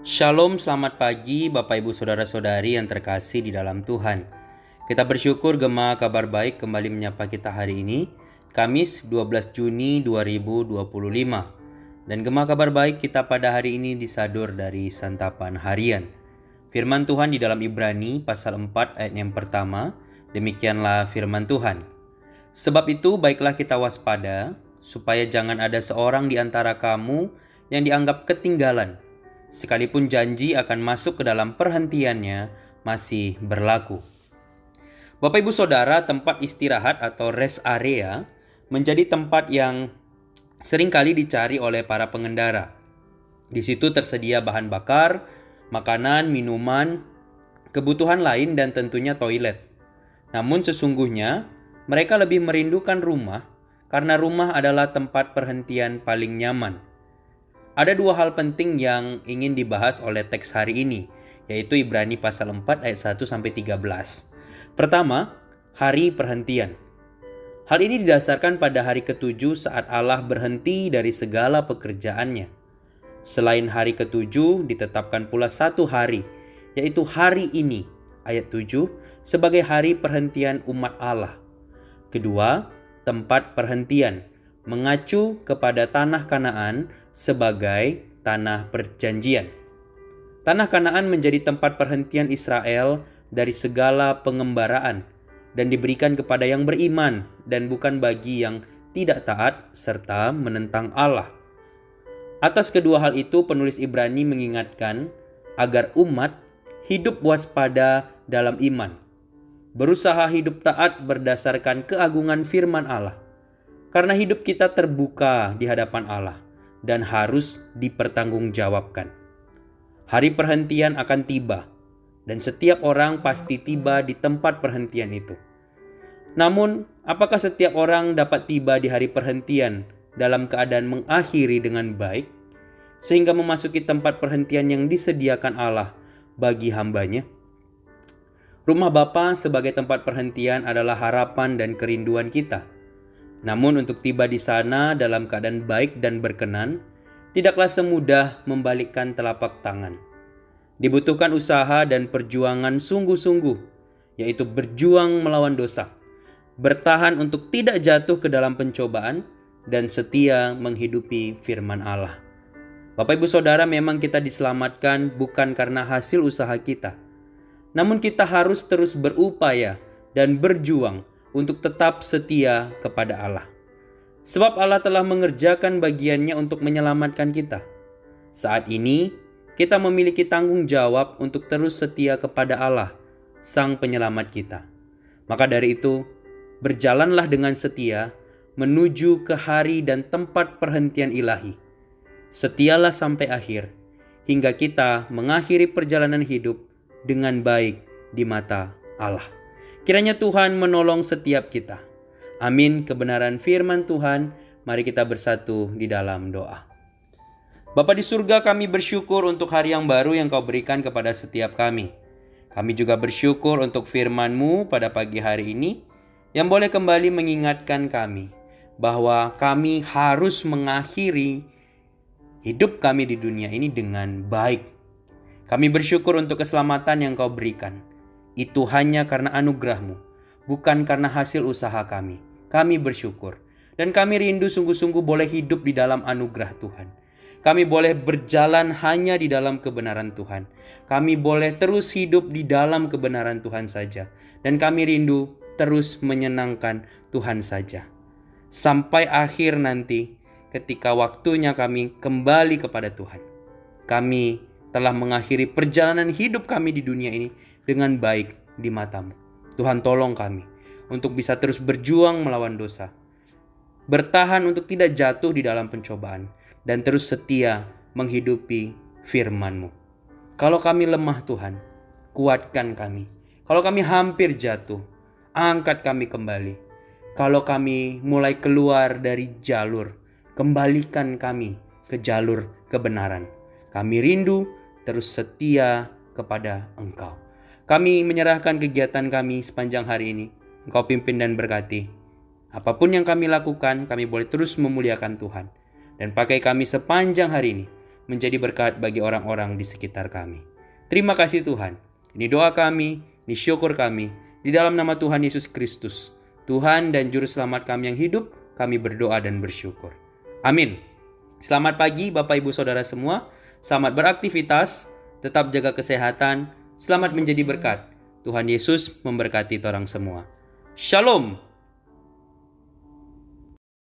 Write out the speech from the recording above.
Shalom, selamat pagi Bapak Ibu Saudara-saudari yang terkasih di dalam Tuhan. Kita bersyukur Gema Kabar Baik kembali menyapa kita hari ini, Kamis 12 Juni 2025. Dan Gema Kabar Baik kita pada hari ini disadur dari santapan harian. Firman Tuhan di dalam Ibrani pasal 4 ayat yang pertama, demikianlah firman Tuhan. Sebab itu baiklah kita waspada, supaya jangan ada seorang di antara kamu yang dianggap ketinggalan, sekalipun janji akan masuk ke dalam perhentiannya masih berlaku. Bapak Ibu Saudara, tempat istirahat atau rest area menjadi tempat yang seringkali dicari oleh para pengendara. Di situ tersedia bahan bakar, makanan, minuman, kebutuhan lain dan tentunya toilet. Namun sesungguhnya mereka lebih merindukan rumah karena rumah adalah tempat perhentian paling nyaman. Ada dua hal penting yang ingin dibahas oleh teks hari ini, yaitu Ibrani pasal 4 ayat 1-13. Pertama, hari perhentian. Hal ini didasarkan pada hari ketujuh saat Allah berhenti dari segala pekerjaannya. Selain hari ketujuh, ditetapkan pula satu hari, yaitu hari ini, ayat 7, sebagai hari perhentian umat Allah. Kedua, tempat perhentian, mengacu kepada tanah Kanaan sebagai tanah perjanjian. Tanah Kanaan menjadi tempat perhentian Israel dari segala pengembaraan dan diberikan kepada yang beriman dan bukan bagi yang tidak taat serta menentang Allah. Atas kedua hal itu penulis Ibrani mengingatkan agar umat hidup waspada dalam iman, berusaha hidup taat berdasarkan keagungan firman Allah. Karena hidup kita terbuka di hadapan Allah dan harus dipertanggungjawabkan. Hari perhentian akan tiba dan setiap orang pasti tiba di tempat perhentian itu. Namun, apakah setiap orang dapat tiba di hari perhentian dalam keadaan mengakhiri dengan baik sehingga memasuki tempat perhentian yang disediakan Allah bagi hambanya? Rumah Bapa sebagai tempat perhentian adalah harapan dan kerinduan kita. Namun untuk tiba di sana dalam keadaan baik dan berkenan, tidaklah semudah membalikkan telapak tangan. Dibutuhkan usaha dan perjuangan sungguh-sungguh, yaitu berjuang melawan dosa, bertahan untuk tidak jatuh ke dalam pencobaan, dan setia menghidupi firman Allah. Bapak Ibu Saudara, memang kita diselamatkan bukan karena hasil usaha kita, namun kita harus terus berupaya dan berjuang untuk tetap setia kepada Allah. Sebab Allah telah mengerjakan bagiannya untuk menyelamatkan kita. Saat ini, kita memiliki tanggung jawab untuk terus setia kepada Allah, Sang Penyelamat kita. Maka dari itu, berjalanlah dengan setia menuju ke hari dan tempat perhentian ilahi. Setialah sampai akhir, hingga kita mengakhiri perjalanan hidup dengan baik di mata Allah. Kiranya Tuhan menolong setiap kita. Amin. Kebenaran firman Tuhan, mari kita bersatu di dalam doa. Bapa di surga, kami bersyukur untuk hari yang baru yang Kau berikan kepada setiap kami. Kami juga bersyukur untuk firman-Mu pada pagi hari ini, yang boleh kembali mengingatkan kami bahwa kami harus mengakhiri hidup kami di dunia ini dengan baik. Kami bersyukur untuk keselamatan yang Kau berikan. Itu hanya karena anugerah-Mu, bukan karena hasil usaha kami. Kami bersyukur. Dan kami rindu sungguh-sungguh boleh hidup di dalam anugerah Tuhan. Kami boleh berjalan hanya di dalam kebenaran Tuhan. Kami boleh terus hidup di dalam kebenaran Tuhan saja. Dan kami rindu terus menyenangkan Tuhan saja. Sampai akhir nanti, ketika waktunya kami kembali kepada Tuhan. Kami telah mengakhiri perjalanan hidup kami di dunia ini dengan baik di mata-Mu. Tuhan, tolong kami untuk bisa terus berjuang melawan dosa, bertahan untuk tidak jatuh di dalam pencobaan, dan terus setia menghidupi firman-Mu. Kalau kami lemah Tuhan, kuatkan kami. Kalau kami hampir jatuh, angkat kami kembali. Kalau kami mulai keluar dari jalur, kembalikan kami ke jalur kebenaran. Kami rindu terus setia kepada Engkau. Kami menyerahkan kegiatan kami sepanjang hari ini. Engkau pimpin dan berkati. Apapun yang kami lakukan, kami boleh terus memuliakan Tuhan. Dan pakai kami sepanjang hari ini menjadi berkat bagi orang-orang di sekitar kami. Terima kasih Tuhan. Ini doa kami, ini syukur kami. Di dalam nama Tuhan Yesus Kristus, Tuhan dan Juru Selamat kami yang hidup, kami berdoa dan bersyukur. Amin. Selamat pagi Bapak Ibu Saudara semua. Selamat beraktivitas, tetap jaga kesehatan, selamat menjadi berkat. Tuhan Yesus memberkati orang semua. Shalom.